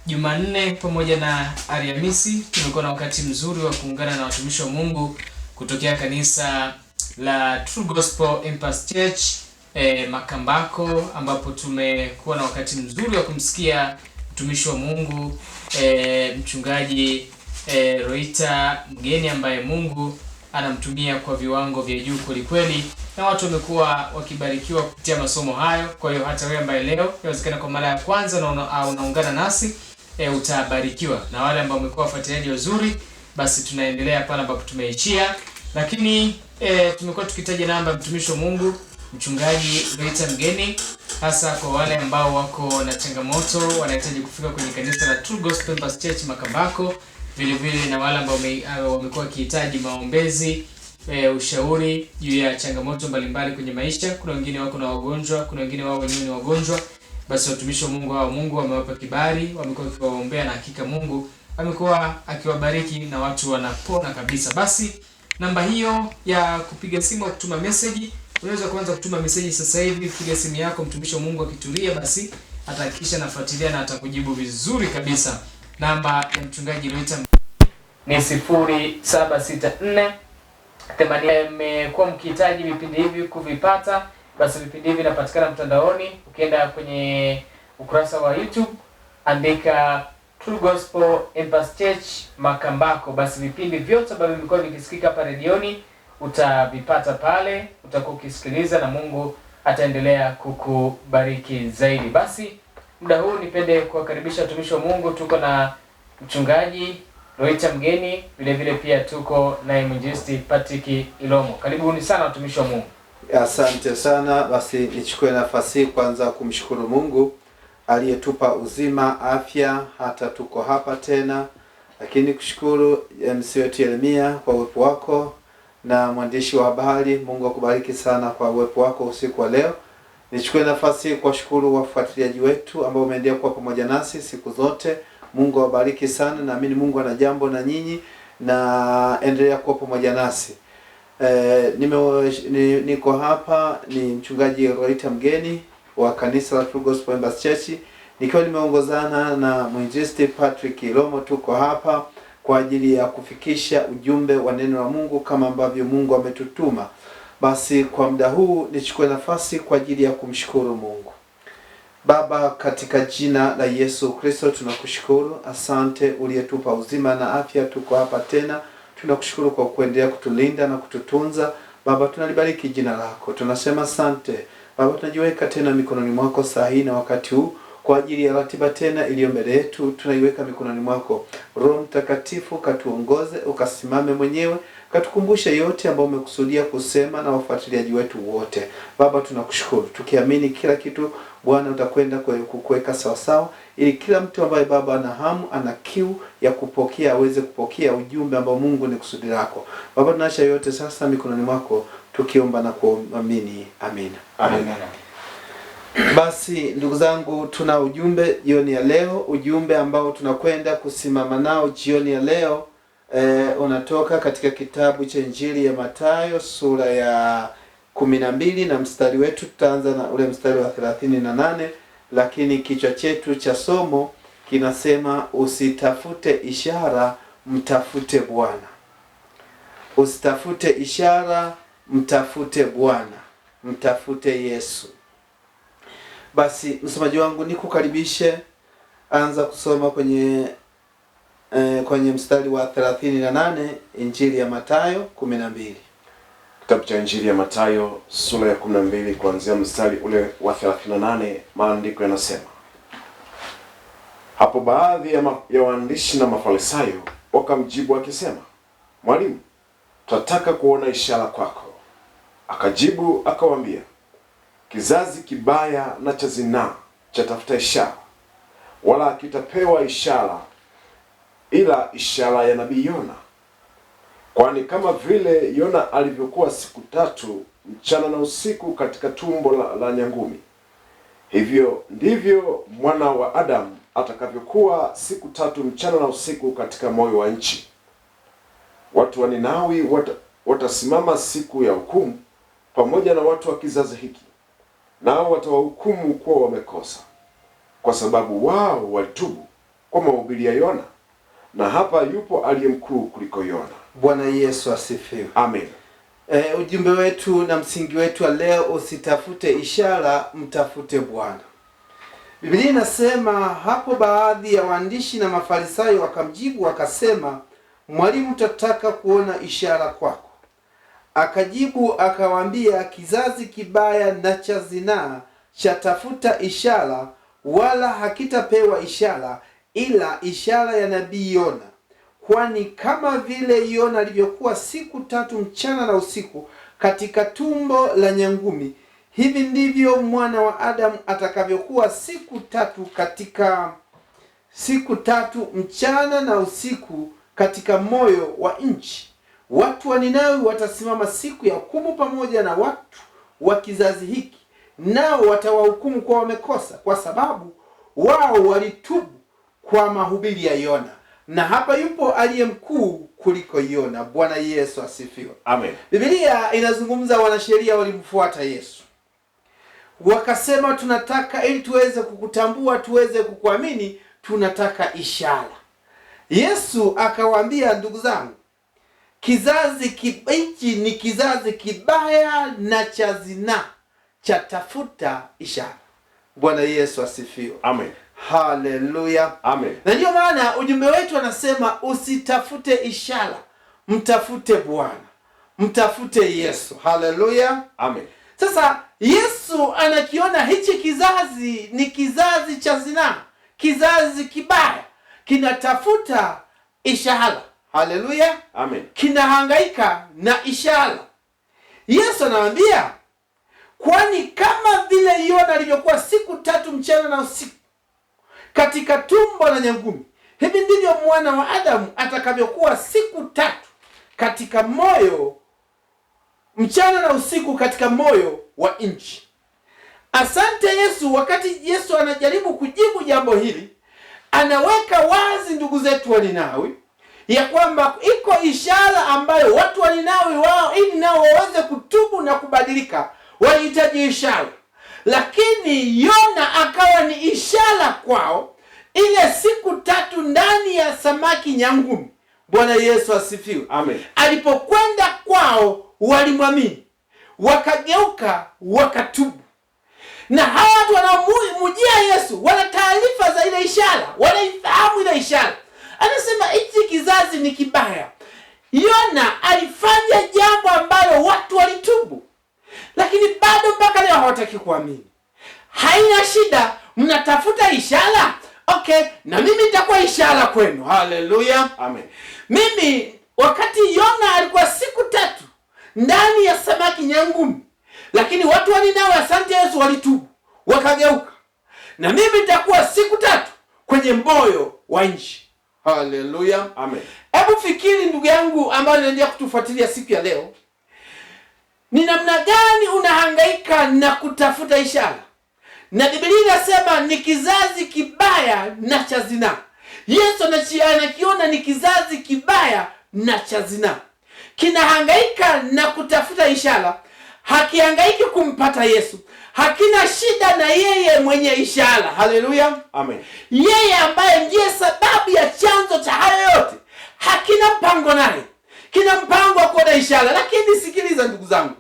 Jumanne pamoja na Alhamisi tumekuwa na wakati mzuri wa kuungana na watumishi wa Mungu kutokea kanisa la True Gospel Empress Church Makambako, ambapo tumekuwa na wakati mzuri wa kumsikia mtumishi wa Mungu mchungaji Roita Mgeni, ambaye Mungu anamtumia kwa viwango vya juu kweli, na watu wamekuwa wakibarikiwa kupitia masomo hayo. Kwa hiyo hata wewe ambaye leo inawezekana kwa mara ya kwanza na unaungana nasi utabarikiwa, na wale ambao wamekuwa wafuatiliaji wazuri, basi tunaendelea pale ambapo tumeishia. Lakini tumekuwa tukitaja namba mtumishi wa Mungu mchungaji Roita Mgeni, hasa kwa wale ambao wako na changamoto, wanahitaji kufika kwenye kanisa la True Gospel Empress Church Makambako, vile na wale ambao wamekuwa wakihitaji maombezi, ushauri juu ya changamoto mbalimbali kwenye maisha. Kuna wengine wako na wagonjwa, kuna wengine wao wenyewe ni wagonjwa. Basi watumishi wa Mungu hao, Mungu amewapa kibali, wamekuwa wakiwaombea, na hakika Mungu amekuwa akiwabariki na watu wanapona kabisa. Basi namba hiyo ya kupiga simu au kutuma message, unaweza kuanza kutuma message sasa hivi. Piga simu yako, mtumishi wa Mungu akitulia, basi atahakikisha nafuatilia na atakujibu vizuri kabisa. Namba ya mchungaji Roita ni 0764 80. Mmekuwa mkihitaji vipindi hivi kuvipata, basi vipindi hivi vinapatikana mtandaoni. Ukienda kwenye ukurasa wa YouTube andika True Gospel Empress Church Makambako, basi vipindi vyote ambavyo vimekuwa vikisikika hapa redioni utavipata pale, utakuwa ukisikiliza na Mungu ataendelea kukubariki zaidi. Basi muda huu nipende kuwakaribisha watumishi wa Mungu. Tuko na mchungaji Roita Mgeni, vile pia tuko na mwinjilisti Patrick Ilomo. Karibuni sana watumishi wa Mungu. Asante sana. Basi nichukue nafasi kwanza kumshukuru Mungu aliyetupa uzima, afya, hata tuko hapa tena. Lakini kushukuru MC wetu Yeremia kwa uwepo wako, na mwandishi wa habari, Mungu akubariki sana kwa uwepo wako usiku wa leo. Nichukue nafasi kuwashukuru wafuatiliaji wetu ambao umeendelea kuwa pamoja nasi siku zote. Mungu awabariki sana. Naamini Mungu ana jambo na nyinyi, na endelea kuwa pamoja nasi. Niko hapa ni mchungaji Roita Mgeni wa kanisa la True Gospel Empress Church, nikiwa nimeongozana na mwinjilisti Patrick Ilomo. Tuko hapa kwa ajili ya kufikisha ujumbe wa neno la Mungu kama ambavyo Mungu ametutuma. Basi kwa muda huu nichukue nafasi kwa ajili ya kumshukuru Mungu. Baba, katika jina la Yesu Kristo tunakushukuru. Asante uliyetupa uzima na afya, tuko hapa tena. Tunakushukuru kwa kuendelea kutulinda na kututunza. Baba, tunalibariki jina lako. Tunasema asante. Baba, tunajiweka tena mikononi mwako saa hii na wakati huu kwa ajili ya ratiba tena iliyo mbele yetu. Tunaiweka mikononi mwako. Roho Mtakatifu katuongoze, ukasimame mwenyewe, katukumbushe yote ambayo umekusudia kusema na wafuatiliaji wetu wote. Baba, tunakushukuru tukiamini kila kitu Bwana utakwenda kukuweka sawa sawa, ili kila mtu ambaye Baba ana hamu, ana kiu ya kupokea aweze kupokea ujumbe ambao Mungu ni kusudi lako. Baba, tunaacha yote sasa mikononi mwako tukiomba na kuamini. Amina. Amen. Basi ndugu zangu, tuna ujumbe jioni ya leo. Ujumbe ambao tunakwenda kusimama nao jioni ya leo unatoka katika kitabu cha Injili ya Mathayo sura ya 12, na mstari wetu tutaanza na ule mstari wa 38, lakini kichwa chetu cha somo kinasema usitafute ishara, mtafute Bwana. Usitafute ishara, mtafute Bwana, mtafute Yesu. Basi msomaji wangu nikukaribishe, anza kusoma kwenye mstari wa 38, Injili ya Mathayo 12. Kitabu cha Injili ya Mathayo sura ya 12 kuanzia mstari ule wa 38, maandiko yanasema: Hapo baadhi ya waandishi na Mafarisayo wakamjibu wakisema, Mwalimu, tunataka kuona ishara kwako. Akajibu akawaambia, kizazi kibaya na cha zinaa chatafuta ishara, wala kitapewa ishara ila ishara ya nabii Yona. Kwani kama vile Yona alivyokuwa siku 3 mchana na usiku katika tumbo la nyangumi, hivyo ndivyo mwana wa Adamu atakavyokuwa siku 3 mchana na usiku katika moyo wa nchi. Watu wa Ninawi watasimama siku ya hukumu pamoja na watu wa kizazi hiki, nao watawahukumu kuwa wamekosa. kwa sababu wao walitubu kwa mahubiri ya Yona, na hapa yupo aliye mkuu kuliko Yona. Bwana Yesu asifiwe. Amen. Ujumbe wetu na msingi wetu wa leo, usitafute ishara, mtafute Bwana. Biblia inasema hapo baadhi ya waandishi na Mafarisayo wakamjibu wakasema, Mwalimu, tutataka kuona ishara kwako. Akajibu akawaambia, kizazi kibaya na cha zinaa chatafuta ishara, wala hakitapewa ishara ila ishara ya nabii Yona. Kwani kama vile Yona alivyokuwa siku 3 mchana na usiku katika tumbo la nyangumi, hivi ndivyo mwana wa Adamu atakavyokuwa siku 3 mchana na usiku katika moyo wa nchi. Watu wa Ninawi watasimama siku ya hukumu pamoja na watu wa kizazi hiki, nao watawahukumu kwa wamekosa, kwa sababu wao walitubu kwa mahubiri ya Yona. Na hapa yupo aliye mkuu kuliko Yona. Bwana Yesu asifiwe. Amen. Biblia inazungumza wanasheria walimfuata Yesu. Wakasema, tunataka ili tuweze kukutambua, tuweze kukuamini, tunataka ishara. Yesu akawaambia, ndugu zangu, kizazi hiki ni kizazi kibaya na cha zinaa, chatafuta ishara. Bwana Yesu asifiwe. Amen. Haleluya. Amen. Na ndio maana ujumbe wetu anasema, usitafute ishara, mtafute Bwana, mtafute Yesu. Haleluya. Amen. Sasa Yesu anakiona hichi kizazi ni kizazi cha zinaa, kizazi kibaya, kinatafuta ishara. Haleluya. Amen. Kinahangaika na ishara. Yesu anawaambia, kwani kama vile Yona alivyokuwa siku 3 mchana na usiku katika tumbo la nyangumi, hivi ndivyo mwana wa Adamu atakavyokuwa siku 3 katika moyo, mchana na usiku katika moyo wa nchi. Asante Yesu. Wakati Yesu anajaribu kujibu jambo hili, anaweka wazi, ndugu zetu wa Ninawi, ya kwamba iko ishara ambayo watu wa Ninawi wao, ili nao waweze kutubu na kubadilika, walihitaji ishara. Lakini Yona akawa ni ishara kwao, ile siku 3 ndani ya samaki nyangumi. Bwana Yesu asifiwe. Amen. Alipokwenda kwao walimwamini, wakageuka, wakatubu. Na hawa watu wanaomujia Yesu wana taarifa za ile ishara, wanaifahamu ile ishara. Anasema hichi kizazi ni kibaya. Yona alifanya jambo ambalo watu walitubu, lakini bado mpaka leo hawataki kuamini. Haina shida, mnatafuta ishara. Okay, na mimi nitakuwa ishara kwenu. Haleluya. Amen. Mimi wakati Yona alikuwa siku 3 ndani ya samaki nyangumi, lakini watu wa Ninawi, asante Yesu, walitubu wakageuka. Na mimi nitakuwa siku 3 kwenye moyo wa nchi. Haleluya. Amen. Hebu fikiri ndugu yangu ambaye unaendelea kutufuatilia siku ya leo, ni namna gani unahangaika na kutafuta ishara. Na Biblia inasema ni kizazi kibaya na cha zinaa. Yesu anakiona ni kizazi kibaya na cha zinaa, kinahangaika na kutafuta ishara, hakihangaiki kumpata Yesu, hakina shida na yeye mwenye ishara. Haleluya. Amen. Yeye ambaye ndiye sababu ya chanzo cha hayo yote, hakina mpango naye, kina mpango wa kuona ishara. Lakini sikiliza ndugu zangu,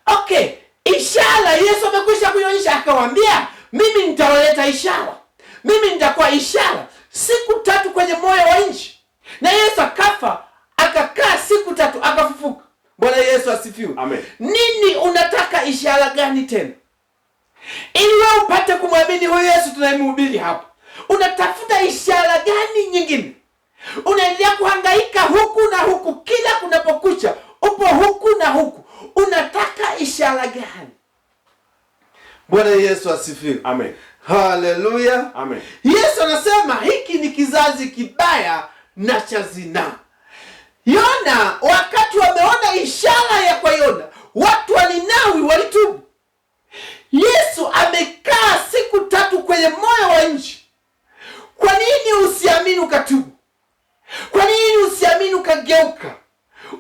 okay, ishara Yesu amekwisha kuionyesha, akawaambia, mimi nitawaleta ishara, mimi nitakuwa ishara siku 3 kwenye moyo wa nchi. Na Yesu akafa, akakaa siku 3, akafufuka. Bwana Yesu asifiwe. Amen. Nini unataka ishara gani tena, ili wewe upate kumwamini huyu Yesu tunayemhubiri hapa? Unatafuta ishara gani nyingine? Unaendelea kuhangaika huku na huku, kila kunapokucha upo huku na huku. Unataka ishara gani? Bwana Yesu asifiwe. Amen. Haleluya. Amen. Yesu anasema hiki ni kizazi kibaya na cha zinaa. Yona, wakati wameona ishara ya kwa Yona, watu wa Ninawi walitubu. Yesu amekaa siku 3 kwenye moyo wa nchi. Kwa nini usiamini ukatubu? Kwa nini usiamini ukageuka,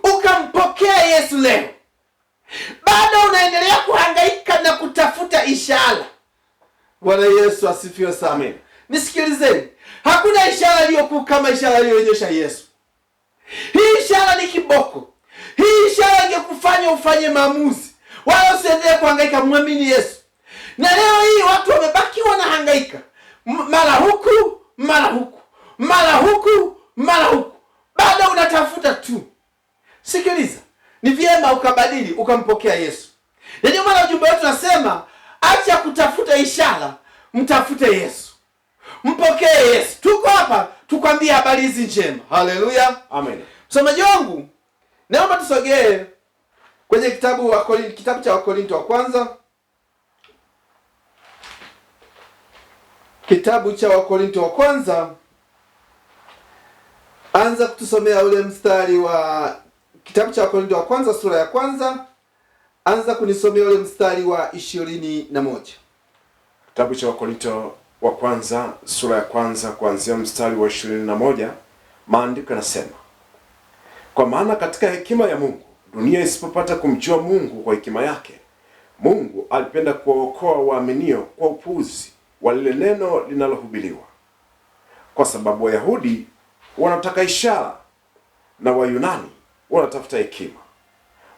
ukampokea Yesu leo? Bado unaendelea kuhangaika na kutafuta ishara. Bwana Yesu asifiwe sana. Amen. Nisikilizeni, hakuna ishara iliyokuu kama ishara aliyoonyesha Yesu. Hii ishara ni kiboko. Hii ishara ingekufanya ufanye maamuzi, wala usiendelee kuhangaika. Muamini Yesu. Na leo hii watu wamebaki wanahangaika, mara huku mara huku mara huku mara huku, bado unatafuta tu. Sikiliza, ni vyema ukabadili ukampokea Yesu. Ndio maana ujumbe wetu nasema, acha kutafuta ishara, mtafute Yesu, mpokee Yesu. Tuko hapa tukwambie habari hizi njema. Haleluya, amen. Msomaji wangu, naomba tusogee kwenye kitabu cha Wakorinto wa kwanza. Kitabu cha Wakorinto wa kwanza, anza kutusomea ule mstari wa kitabu cha Wakorinto wa kwanza sura ya kwanza, anza kunisomea ule mstari wa 21. Kitabu cha Wakorinto wa kwanza sura ya kwanza kuanzia mstari wa 21, maandiko yanasema, kwa maana katika hekima ya Mungu dunia isipopata kumjua Mungu kwa hekima yake, Mungu alipenda kuwaokoa waaminio kwa upuuzi wa lile neno linalohubiriwa. Kwa sababu Wayahudi wanataka ishara na Wayunani wanatafuta hekima,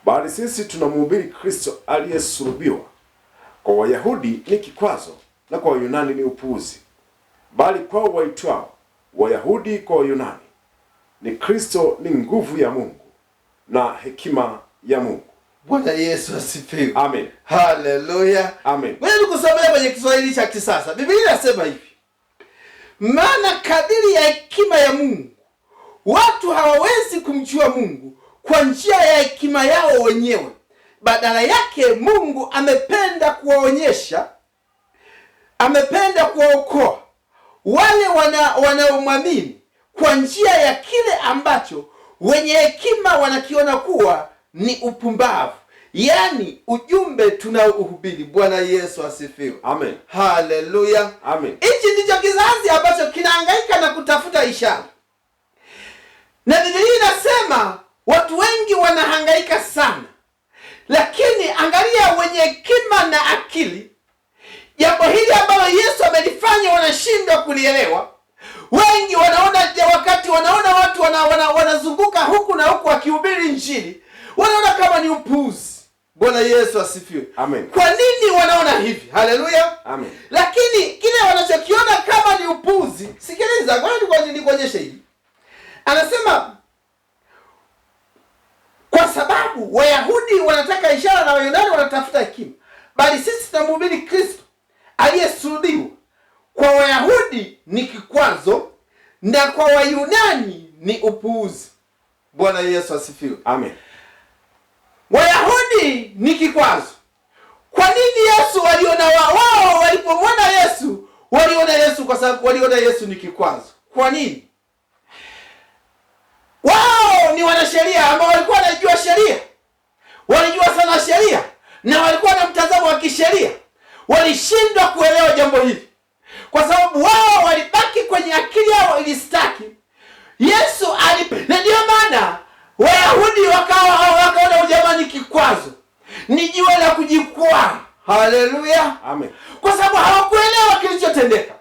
bali sisi tunamhubiri Kristo aliyesulubiwa. Kwa Wayahudi ni kikwazo na kwa Wayunani ni upuuzi, bali kwao waitwao Wayahudi kwa Wayunani ni Kristo ni nguvu ya Mungu na hekima ya Mungu. Bwana Yesu asifiwe. Amen. Haleluya. Amen. Wewe kusomea kwenye Kiswahili cha kisasa. Biblia inasema hivi: maana kadiri ya hekima ya Mungu watu hawawezi kumjua Mungu kwa njia ya hekima yao wenyewe. Badala yake Mungu amependa kuwaokoa wale wanaomwamini kwa njia ya kile ambacho wenye hekima wanakiona kuwa ni upumbavu, yaani ujumbe tunaohubiri. Bwana Yesu asifiwe. Amen. Haleluya. Amen. Hichi ndicho kizazi ambacho kinahangaika na kutafuta ishara, na Biblia inasema watu wengi wanahangaika sana, lakini angalia wenye hekima na akili, jambo hili ambalo Yesu amelifanya wanashindwa kulielewa. Wengi wakati wanaona watu wanazunguka huku na huku wakihubiri Injili, wanaona kama ni upuuzi. Bwana Yesu asifiwe. Amen. Kwa nini wanaona hivi? Haleluya. Amen. Lakini kile wanachokiona kama ni upuuzi, sikiliza, ngoja nikuonyeshe hivi. Anasema kwa sababu Wayahudi wanataka ishara na Wayunani wanatafuta hekima, bali sisi tunamhubiri Kristo aliyesulubiwa. Kwa Wayahudi ni kikwazo na kwa Wayunani ni upuuzi. Bwana Yesu asifiwe. Amen. Wayahudi ni kikwazo. Kwa nini Yesu waliona wao walipomwona Yesu waliona Yesu? Kwa sababu waliona Yesu ni kikwazo. Kwa nini? Wao ni wanasheria ambao walikuwa wanajua sheria, walijua sana sheria na walikuwa na mtazamo wa kisheria. Walishindwa kuelewa jambo hili kwa sababu wao walibaki kwenye akili yao ilistaki Yesu na ndio maana Wayahudi wakaona ujamani kikwazo, ni jiwe la kujikwaa. Haleluya. Amen. Kwa sababu hawakuelewa kilichotendeka,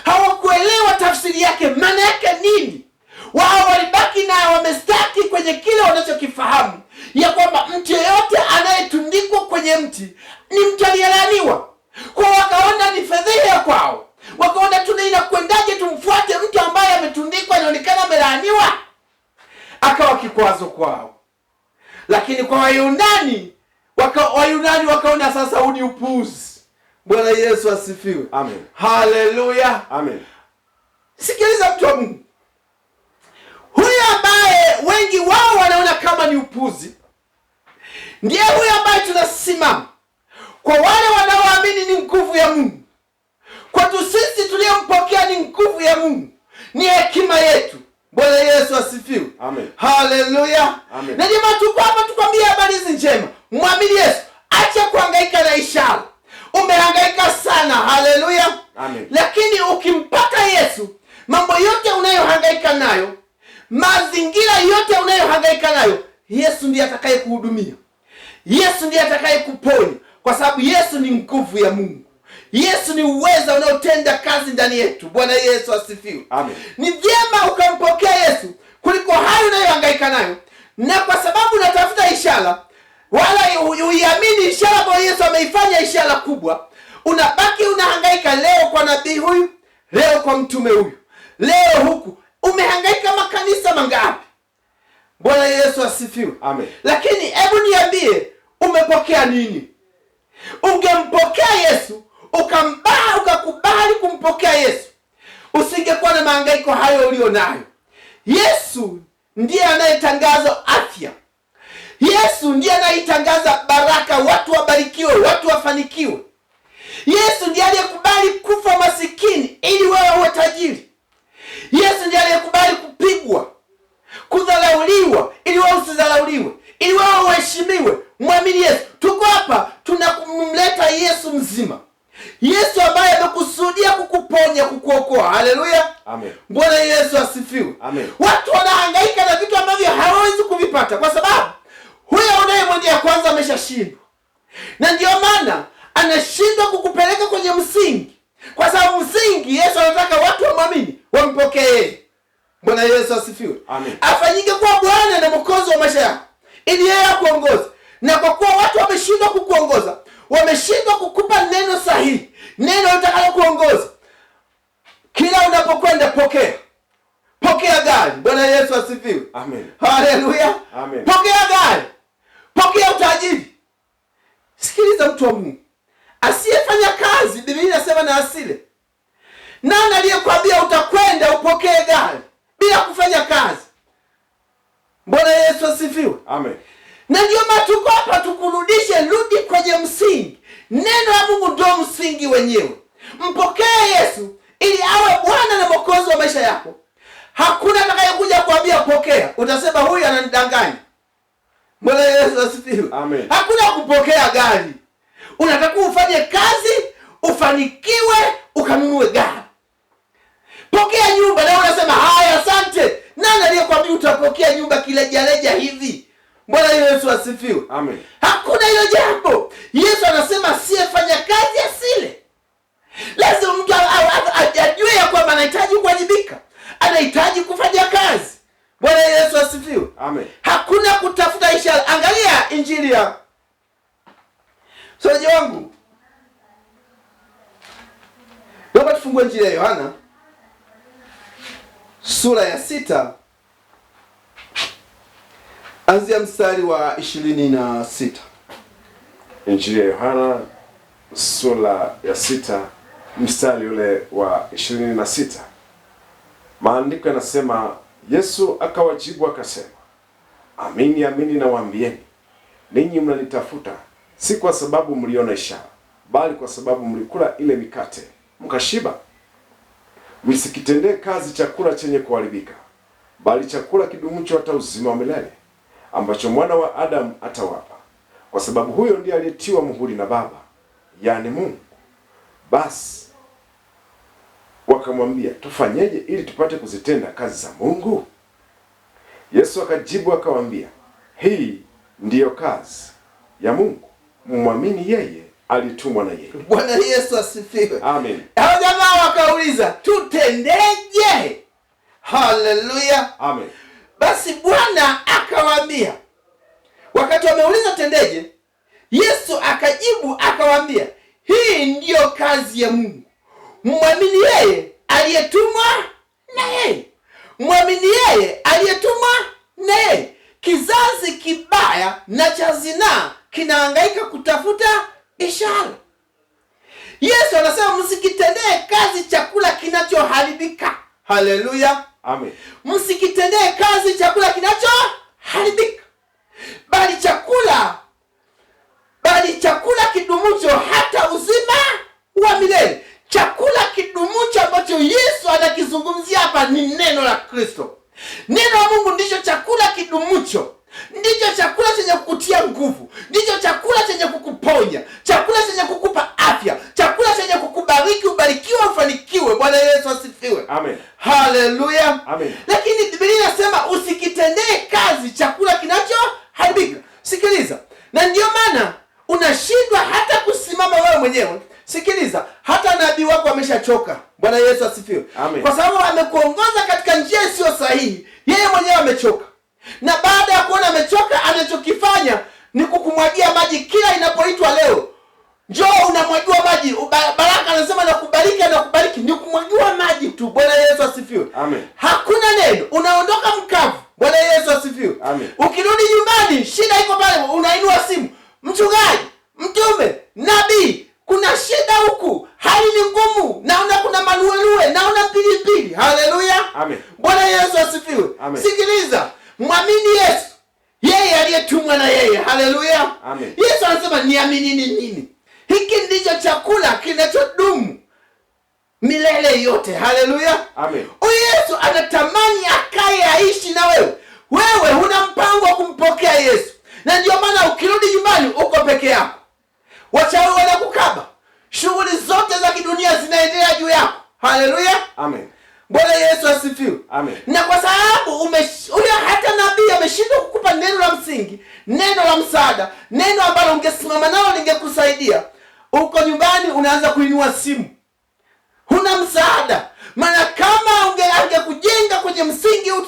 hawakuelewa tafsiri yake, maana yake nini. Wao walibaki na wamestaki kwenye kile wanachokifahamu, ya kwamba mtu yeyote anayetundikwa kwenye mti ni mtu aliyelaaniwa. Kwa wakaona ni fedheha kwao, wakaona tunakwendaje tumfuate mtu ambaye ametundikwa, inaonekana amelaaniwa, akawa kikwazo kwao. Lakini kwa Wayunani wakaona sasa huu ni upuuzi. Bwana Yesu asifiwe. Amen. Haleluya. Amen. Sikiliza mtu wa Mungu, huyu ambaye wengi wao wanaona kama ni upuuzi ndiye huyu ambaye tunasimama. Kwa wale wanaoamini ni nguvu ya Mungu, kwetu sisi tuliompokea ni nguvu ya Mungu, ni hekima yetu. Bwana Yesu asifiwe. Amen. Haleluya. Amen. Na jamaa, tuko hapa tukwambia habari hizi njema. Mwamini Yesu, acha kuhangaika na ishara. Umehangaika sana. Haleluya. Amen. Lakini ukimpata Yesu, mambo yote unayohangaika nayo, mazingira yote unayohangaika nayo, Yesu ndiye atakaye kuhudumia. Yesu ndiye atakaye kuponya, kwa sababu Yesu ni nguvu ya Mungu. Yesu ni uweza unaotenda kazi ndani yetu. Bwana Yesu asifiwe. Amen. Ni vyema ukampokea Yesu kuliko hayo unayohangaika nayo, na kwa sababu unatafuta ishara wala uiamini ishara ambayo Yesu ameifanya, ishara kubwa, unabaki unahangaika leo kwa nabii huyu, leo kwa mtume huyu, leo huku. Umehangaika makanisa mangapi? Bwana Yesu asifiwe. Amen. Lakini hebu niambie, umepokea nini? Ungempokea Yesu, ukakubali kumpokea Yesu, usingekuwa na mahangaiko hayo ulio nayo. Yesu ndiye anayetangaza afya. Yesu ndiye anayetangaza baraka, watu wabarikiwe, watu wafanikiwe. Yesu ndiye aliyekubali kufa masikini ili wewe uwe tajiri. Yesu ndiye aliyekubali kupigwa, kudharauliwa ili wewe usidharauliwe, ili wewe uheshimiwe. Mwamini Yesu. Tuko hapa tunakumleta Yesu mzima, Yesu ambaye amekusudia kukuponya, kukuokoa. Haleluya. Amen. Bwana Yesu asifiwe. Amen. Watu wanahangaika na vitu ambavyo hawawezi kuvipata kwa sababu huyo unayemwendea kwanza ameshashindwa, na ndio maana anashindwa kukupeleka kwenye msingi, kwa sababu msingi Yesu anataka watu wamwamini, wampokee. Bwana Yesu asifiwe. Amen. Afanyike kuwa Bwana na Mwokozi wa maisha yako ili yeye akuongoze. Na kwa kuwa watu wameshindwa kukuongoza, wameshindwa kukupa neno sahihi, neno litakalo kuongoza, kila unapokwenda pokea. Pokea gari. Bwana Yesu asifiwe. Amen. Haleluya. Amen. Pokea gari. Pokea utajiri. Sikiliza mtu wa Mungu, asiyefanya kazi, Biblia inasema na asile. Nani aliyekwambia utakwenda upokee gari bila kufanya kazi? Bwana Yesu asifiwe. Amen. Na ndio maana tuko hapa tukurudishe, rudi kwenye msingi. Neno la Mungu ndio msingi wenyewe. Mpokee Yesu ili awe Bwana na Mwokozi wa maisha yako. Hakuna atakayekuja kuambia pokea, utasema huyu ananidanganya. Bwana Yesu asifiwe. Amen. Hakuna kupokea gari. Unataka ufanye kazi, ufanikiwe, ukanunue gari. Pokea nyumba na unasema haya asante. Nani aliyekwambia utapokea nyumba kilejaleja hivi? Bwana Yesu asifiwe. Amen. Hakuna hilo jambo. Yesu anasema asiyefanya kazi asile. Lazima mtu ajue ya kwamba anahitaji kuwajibika, anahitaji kufanya kazi. Bwana Yesu asifiwe. Amen. Hakuna kutafuta ishara. Angalia injili ya soje wangu. Naomba tufungue injili ya Yohana sura ya 6 anzia mstari wa 26. Injili ya Yohana sura ya 6 mstari ule wa 26. Maandiko yanasema, Yesu akawajibu akasema, amini amini nawaambieni, ninyi mnanitafuta si kwa sababu mliona ishara, bali kwa sababu mlikula ile mikate mkashiba. Msikitendee kazi chakula chenye kuharibika, bali chakula kidumucho hata uzima wa milele, ambacho mwana wa Adamu atawapa, kwa sababu huyo ndiye aliyetiwa muhuri na Baba, yani Mungu. Basi wakamwambia, tufanyeje ili tupate kuzitenda kazi za Mungu? Yesu akajibu akawaambia, hii ndiyo kazi ya Mungu, mumwamini yeye alitumwa na yeye. Bwana Yesu asifiwe. Amen. Hao jamaa wakauliza, tutendeje? Haleluya. Amen. Basi Bwana akawaambia, wakati wameuliza tendeje, Yesu akajibu akawaambia, hii ndiyo kazi ya Mungu, mwamini yeye aliyetumwa na yeye. Mwamini yeye aliyetumwa na yeye. Kizazi kibaya na cha zinaa kinahangaika kutafuta ishara. Yesu anasema msikitendee kazi chakula kinachoharibika. Haleluya. Amen. Msikitendee kazi chakula kinachoharibika, bali chakula kidumucho hata uzima wa milele. Chakula kidumucho ambacho Yesu anakizungumzia hapa ni neno la Kristo. Neno la Mungu ndicho chakula kidumucho. Ndicho chakula chenye kukutia nguvu, ndicho chakula chenye kukuponya, chakula chenye kukupa afya, chakula chenye kukubariki, ubarikiwe, ufanikiwe. Bwana Yesu asifiwe. Amen. Haleluya. Amen. Lakini Biblia inasema usikitendee kazi chakula kinachoharibika. Sikiliza. Na ndio maana unashindwa hata kusimama wewe mwenyewe Sikiliza, hata nabii wako ameshachoka. Bwana Yesu asifiwe. Kwa sababu amekuongoza katika njia isiyo sahihi, yeye mwenyewe amechoka. Na baada ya kuona amechoka, anachokifanya ni kukumwagia maji kila inapoitwa leo. Njoo unamwagiwa maji. Baraka anasema nakubariki, ni kumwagiwa maji tu. Bwana Yesu asifiwe. Hakuna neno, unaondoka mkavu. Bwana Yesu asifiwe. Ukirudi nyumbani, shida iko pale, unainua simu. Mchungaji, mtume, nabii, kuna shida huku, hali ni ngumu, naona kuna maluelue, naona pilipili. Haleluya. Bwana Yesu asifiwe. Sikiliza, mwamini Yesu, yeye aliyetumwa na yeye. Haleluya. Yesu anasema niaminini nini. Hiki ndicho chakula kinachodumu milele yote. Haleluya. Huyu Yesu anatamani akae aishi na wewe. Wewe huna mpango wa kumpokea Yesu. Na ndio maana ukirudi nyumbani uko peke yako. Wachawi wanakukaba. Shughuli zote za kidunia zinaendelea juu yako. Haleluya. Bwana Yesu asifiwe. Na kwa sababu huyo hata nabii ameshindwa kukupa neno la msingi, neno la msaada, neno ambalo ungesimama nalo lingekusaidia, uko nyumbani unaanza kuinua simu. Huna msaada. Maana kama angekujenga kwenye msingi huu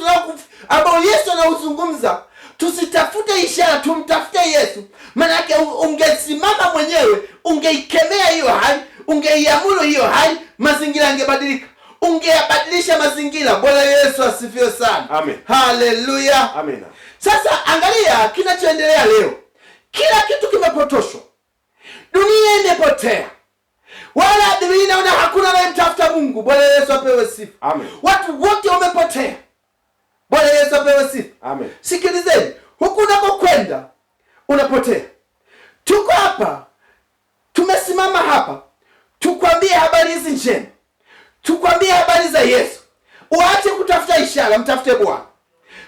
ambao Yesu anauzungumza, tusitafute ishara, tumtafute Yesu. Maana yake ungesimama mwenyewe, ungeikemea hiyo hali, ungeiamuru hiyo hali, mazingira yangebadilika. Ungeyabadilisha mazingira. Bwana Yesu asifiwe sana. Haleluya. Sasa angalia kinachoendelea leo. Kila kitu kimepotoshwa. Dunia imepotea. Wala Biblia inaona hakuna anayemtafuta Mungu. Bwana Yesu apewe sifa. Watu wote wamepotea. Bwana Yesu apewe sifa. Sikilizeni, huku unakokwenda unapotea. Tuko hapa, tumesimama hapa, tukwambie habari hizi njema. Tukwambie habari za Yesu. Uache kutafuta ishara, mtafute Bwana.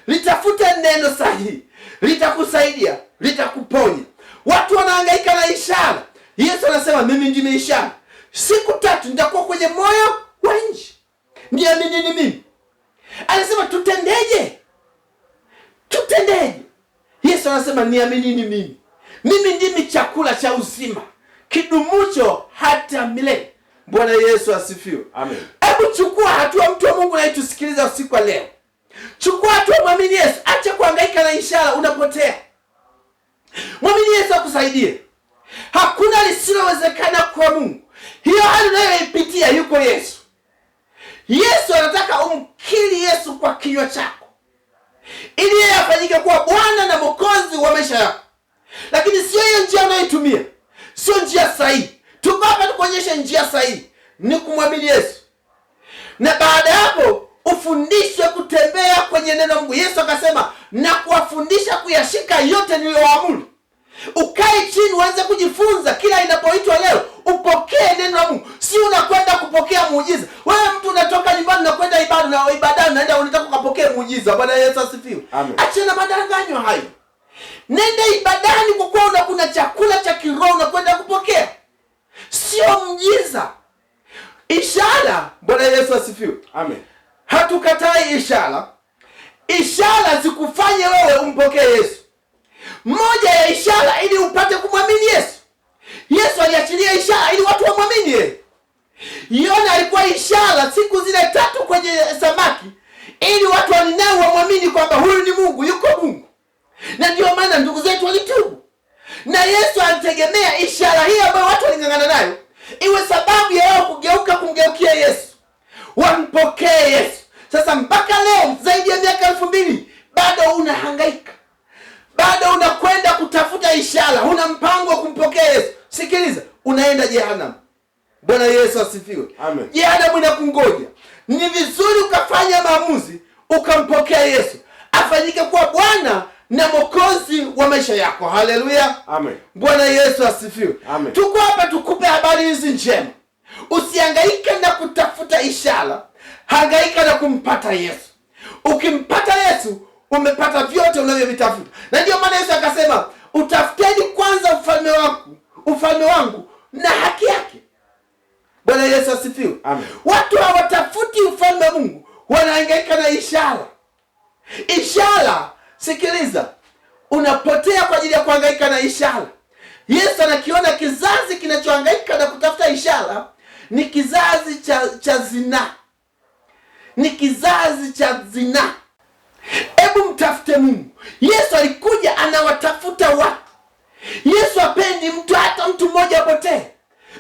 Litafute neno sahihi, litakusaidia, litakuponya. Watu wanahangaika na ishara. Yesu anasema mimi ndimi ishara. Siku 3 nitakuwa kwenye moyo wa nchi. Niaminini mimi. Anasema tutendeje? Yesu anasema niaminini mimi. Mimi ndimi chakula cha uzima, kidumucho hata milele. Bwana Yesu asifiwe. Hebu chukua hatua, mtu wa Mungu na tusikiliza usiku wa leo. Chukua hatua, mwamini Yesu. Acha kuhangaika na ishara, unapotea. Mwamini Yesu akusaidie. Hakuna lisilowezekana kwa Mungu. Hiyo hali unayoipitia, yuko Yesu. Yesu anataka umkiri Yesu kwa kinywa chako, ili yeye afanyike kuwa Bwana na Mwokozi wa maisha yako. Lakini sio hiyo njia unayoitumia, sio njia sahihi. Tuko hapa tukuonyeshe njia sahihi, ni kumwamini Yesu. Na baada hapo ufundishwe kutembea kwenye neno la Mungu. Yesu akasema na kuwafundisha kuyashika yote niliyowaamuru. Ukae chini uanze kujifunza kila inapoitwa leo. Upokee neno la Mungu. Si unakwenda kupokea muujiza. Wewe mtu unatoka nyumbani na kwenda ibadani naenda unataka kupokea muujiza. Bwana Yesu asifiwe. Acha na madanganyo hayo. Nenda ibadani kwa kuwa kuna chakula cha kiroho unakwenda kupokea. Sio muujiza. Ishara. Bwana Yesu asifiwe. Hatukatai ishara. Ishara zikufanye wewe umpokee Yesu. Moja ya ishara ili upate kumwamini Yesu. Yesu aliachilia ishara ili watu wamwamini yeye. Yona alikuwa ishara siku zile 3 kwenye samaki, ili watu wa Ninawi wamwamini kwamba huyu ni Mungu, yuko Mungu. Na ndio maana ndugu zetu walitubu. Na Yesu alitegemea ishara hii ambayo watu walingangana nayo iwe sababu ya wao kugeuka kumgeukia Yesu, wampokee Yesu. Sasa mpaka leo zaidi ya miaka 2000 bado unahangaika, bado unakwenda kutafuta ishara, huna mpango wa kumpokea Yesu. Sikiliza, unaenda jehanamu. Bwana Yesu asifiwe. Jehanamu inakungoja. Ni vizuri ukafanya maamuzi, ukampokea Yesu afanyike kuwa Bwana na Mwokozi wa maisha yako. Haleluya. Bwana Yesu asifiwe. Tuko hapa tukupe habari hizi njema. Usihangaike na kutafuta ishara, hangaika na kumpata Yesu. Ukimpata Yesu, umepata vyote unavyovitafuta. Na ndio maana Yesu akasema, utafuteni kwanza ufalme wangu na haki yake. Bwana Yesu asifiwe. Watu hawatafuti ufalme wa Mungu, wanahangaika na ishara. Ishara, sikiliza, unapotea kwa ajili ya kuhangaika na ishara. Yesu anakiona kizazi kinachohangaika na kutafuta ishara ni kizazi cha zinaa, ni kizazi cha zinaa. Hebu mtafute Mungu. Yesu alikuja anawatafuta watu. Yesu hapendi mtu, hata mtu mmoja apotee.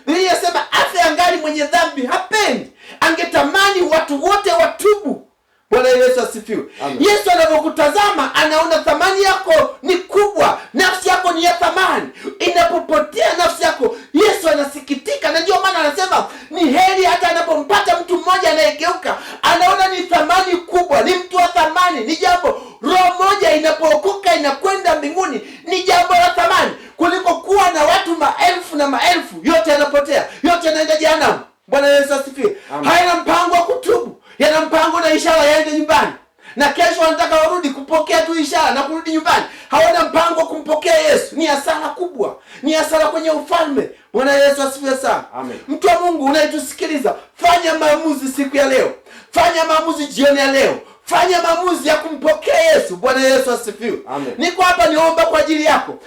Biblia inasema afe angali mwenye dhambi hapendi, angetamani watu wote watubu. Bwana Yesu asifiwe. Yesu anapokutazama anaona thamani yako ni kubwa, nafsi yako ni ya thamani. Inapopotea nafsi yako, Yesu anasikitika, na ndio maana anasema ni heri hata anapompata mtu mmoja anayegeuka, anaona ni thamani kubwa, ni mtu wa thamani, ni jambo. Roho moja inapookoka inakwenda mbinguni, ni jambo la thamani kuliko kuwa na watu maelfu na maelfu, yote yanapotea, yote yanaenda jehanamu. Bwana Yesu asifiwe. Hayana mpango wa kutubu, yana mpango na ishara yaende nyumbani, na kesho wanataka warudi kupokea tu ishara na kurudi nyumbani. Hawana mpango wa kumpokea Yesu. Ni hasara kubwa, ni hasara kwenye ufalme. Bwana Yesu asifiwe sana. Mtu wa Mungu unayetusikiliza, fanya maamuzi siku ya leo, fanya maamuzi jioni ya leo, fanya maamuzi ya kumpokea Yesu. Bwana Yesu asifiwe. Niko hapa niomba kwa ajili yako.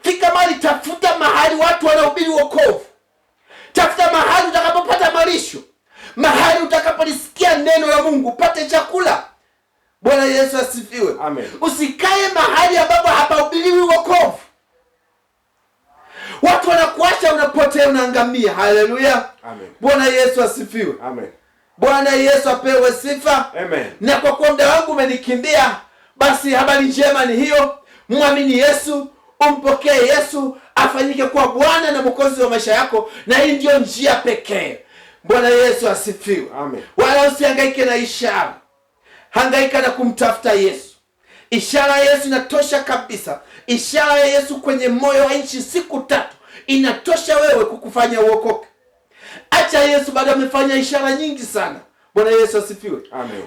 Fika mahali, tafuta mahali watu wanahubiri wokovu. Tafuta mahali utakapopata malisho, mahali utakapolisikia neno la Mungu, upate chakula. Bwana Yesu asifiwe. Usikae mahali ambapo hapahubiriwi wokovu. Watu wanakuacha, unapotea, unaangamia. Haleluya. Bwana Yesu asifiwe. Bwana Yesu apewe sifa. Na kwa kuwa muda wangu umenikimbia, basi habari njema ni hiyo. Muamini Yesu, umpokee Yesu afanyike kuwa Bwana na Mwokozi wa maisha yako, na hii ndio njia pekee. Bwana Yesu asifiwe. Wala usihangaike na ishara, hangaika na kumtafuta Yesu. Ishara ya Yesu inatosha kabisa. Ishara ya Yesu kwenye moyo wa nchi siku 3 inatosha wewe kukufanya uokoke. Acha Yesu bado amefanya ishara nyingi sana. Bwana Yesu asifiwe.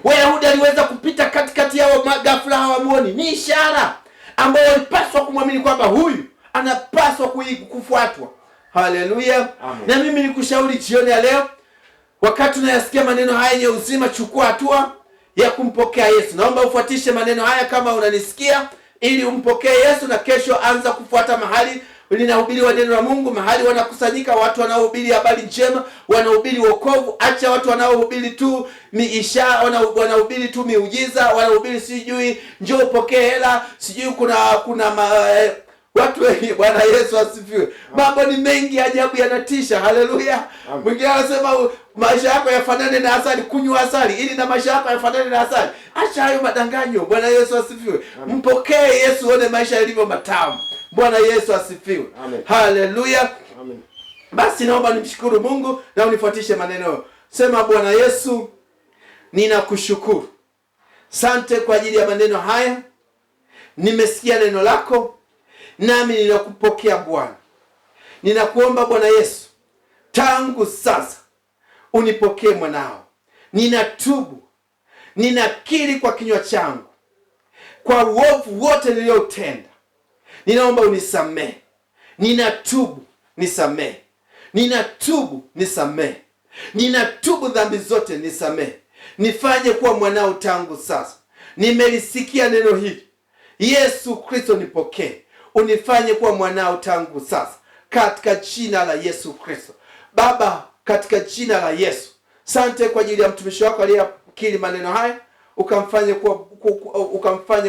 Wayahudi aliweza kupita katikati yao, ghafla hawamuoni. Ni ishara ambayo walipaswa kumwamini kwamba huyu anapaswa kufuatwa. Haleluya. Na mimi nikushauri jioni ya leo, wakati unayasikia maneno haya yenye uzima, chukua hatua ya kumpokea Yesu. Naomba ufuatishe maneno haya kama unanisikia, ili umpokee Yesu, na kesho anza kufuata mahali linahubiriwa neno la Mungu, mahali wanakusanyika watu wanaohubiri habari njema, wanaohubiri wokovu. Acha watu wanaohubiri tu ishara, wanahubiri tu miujiza, wanahubiri sijui njoo upokee hela, sijui kuna watu wengi. Bwana Yesu asifiwe. Mambo ni mengi, ajabu, yanatisha. Haleluya. Mwingine anasema maisha yako yafanane na asali, kunywa asali ili na maisha yako yafanane na asali. Acha hayo madanganyo. Bwana Yesu asifiwe. Mpokee Yesu, uone maisha yalivyo matamu. Bwana Yesu asifiwe. Haleluya. Basi naomba nimshukuru Mungu na unifuatishe maneno. Sema, Bwana Yesu, ninakushukuru. Asante kwa ajili ya maneno haya. Nimesikia neno lako, nami ninakupokea Bwana. Ninakuomba Bwana Yesu, tangu sasa unipokee mwanao. Ninatubu, ninakiri kwa kinywa changu kwa uovu wote niliotenda. Ninaomba unisamehe. Ninatubu, nisamehe. Ninatubu, nisamehe. Ninatubu dhambi zote, nisamehe. Nifanye kuwa mwanao tangu sasa. Nimelisikia neno hili. Yesu Kristo, nipokee. Unifanye kuwa mwanao tangu sasa, katika jina la Yesu Kristo. Baba, katika jina la Yesu, sante kwa ajili ya mtumishi wako aliyekiri maneno haya, ukamfanye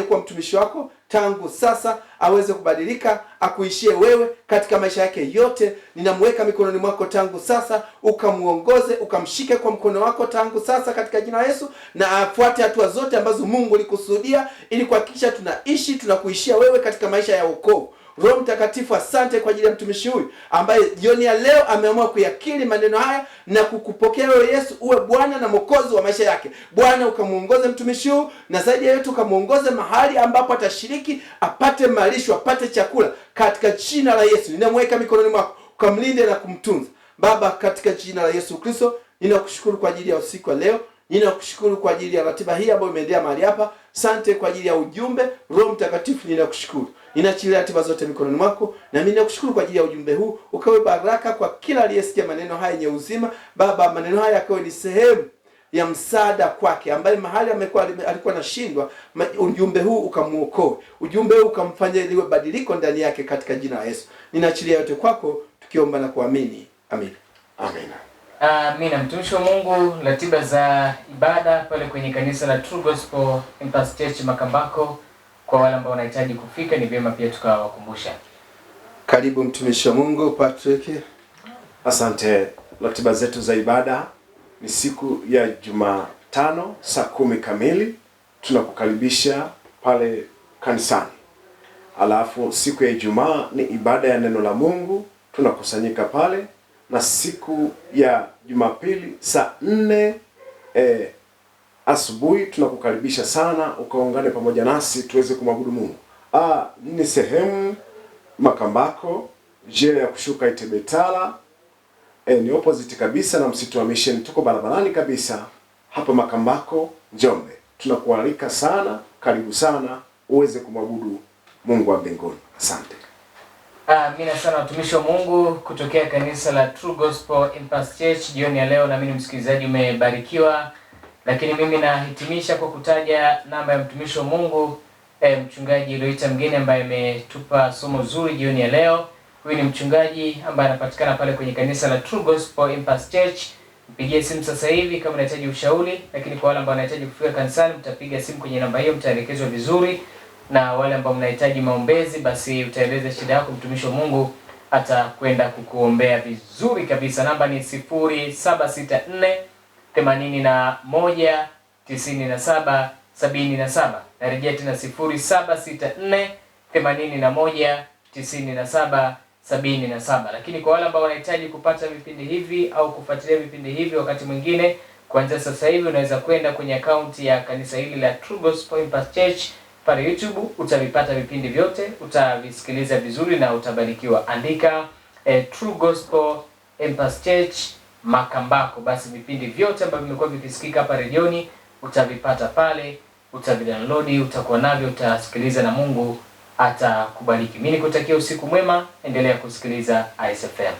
kuwa mtumishi wako tangu sasa, aweze kubadilika, akuishie wewe katika maisha yake yote. Ninamweka mikononi mwako tangu sasa, ukamuongoze, ukamshike kwa mkono wako tangu sasa katika jina la Yesu, na afuate hatua zote ambazo Mungu alikusudia ili kuhakikisha tunakuishia wewe katika maisha ya wokovu. Roho Mtakatifu, asante kwa ajili ya mtumishi huyu ambaye jioni ya leo ameamua kuyakiri maneno haya na kukupokea wewe Yesu uwe Bwana na Mwokozi wa maisha yake. Bwana, ukamuongoze mtumishi huyu, na zaidi ya yote ukamuongoze mahali ambapo atashiriki, apate malisho, apate chakula katika jina la Yesu. Ninamweka mikononi mwako, ukamlinde na kumtunza. Baba, katika jina la Yesu Kristo, ninakushukuru kwa ajili ya usiku wa leo. Ninakushukuru kwa ajili ya ratiba hii ambayo imeendelea mahali hapa. Asante kwa ajili ya ujumbe. Roho Mtakatifu, ninakushukuru. Ninaachilia ratiba zote mikononi mwako, na mimi ninakushukuru kwa ajili ya ujumbe huu. Ukawe baraka kwa kila aliyesikia maneno haya yenye uzima. Baba, maneno haya yakawe ni sehemu ya msaada kwake, ambaye mahali alikuwa anashindwa, ujumbe huu ukamuokoe, ujumbe huu ukamfanya liwe badiliko ndani yake, katika jina la Yesu. Ninaachilia yote kwako, tukiomba na kuamini. Amina. Amina. Amina. Mtumishi wa Mungu, ratiba za ibada pale kwenye kanisa la True Gospel Impact Church Makambako, kwa wale ambao wanahitaji kufika, ni vyema pia tukawakumbusha. Karibu mtumishi wa Mungu Patrick. Asante. Ratiba zetu za ibada ni siku ya Jumatano saa 10 kamili, tunakukaribisha pale kanisani. Alafu siku ya Ijumaa ni ibada ya neno la Mungu, tunakusanyika pale, na siku ya Jumapili saa 4 asubuhi tunakukaribisha sana ukaungane pamoja nasi tuweze kumwabudu Mungu. Ni sehemu Makambako, njia ya kushuka Itebetala, ni opposite kabisa na msitu wa Mission. Tuko barabarani kabisa hapa Makambako, Njombe. Tunakualika sana, karibu sana uweze kumwabudu Mungu wa mbinguni. Asante. Amina sana watumishi wa Mungu kutokea kanisa la True Gospel Impact Church. Jioni ya leo na mimi msikilizaji umebarikiwa, lakini mimi nahitimisha kwa kutaja namba ya mtumishi wa Mungu mchungaji Loita Mgeni ambaye ametupa somo zuri jioni ya leo. Huyu ni mchungaji ambaye anapatikana pale kwenye kanisa la True Gospel Impact Church. Mpigie simu sasa hivi kama unahitaji ushauri, lakini kwa wale ambao wanahitaji kufika kanisani mtapiga simu kwenye namba hiyo, mtaelekezwa vizuri. Na wale ambao mnahitaji maombezi, basi utaeleza shida yako, mtumishi wa Mungu atakwenda kukuombea vizuri kabisa. Namba ni 0764 81 97 77. Narejea tena 0764 81 97 77. Lakini kwa wale ambao wanahitaji kupata vipindi hivi au kufuatilia vipindi hivi wakati mwingine, kuanzia sasa hivi unaweza kwenda kwenye akaunti ya kanisa hili la True Gospel Impact Church pale YouTube, utavipata vipindi vyote, utavisikiliza vizuri na utabarikiwa. Andika True Gospel Impact Church Makambako, basi vipindi vyote ambavyo vimekuwa vikisikika hapa redioni utavipata pale, utavidownload, utakuwa navyo, utasikiliza na Mungu atakubariki. Mimi nikutakia usiku mwema, endelea kusikiliza ISFM.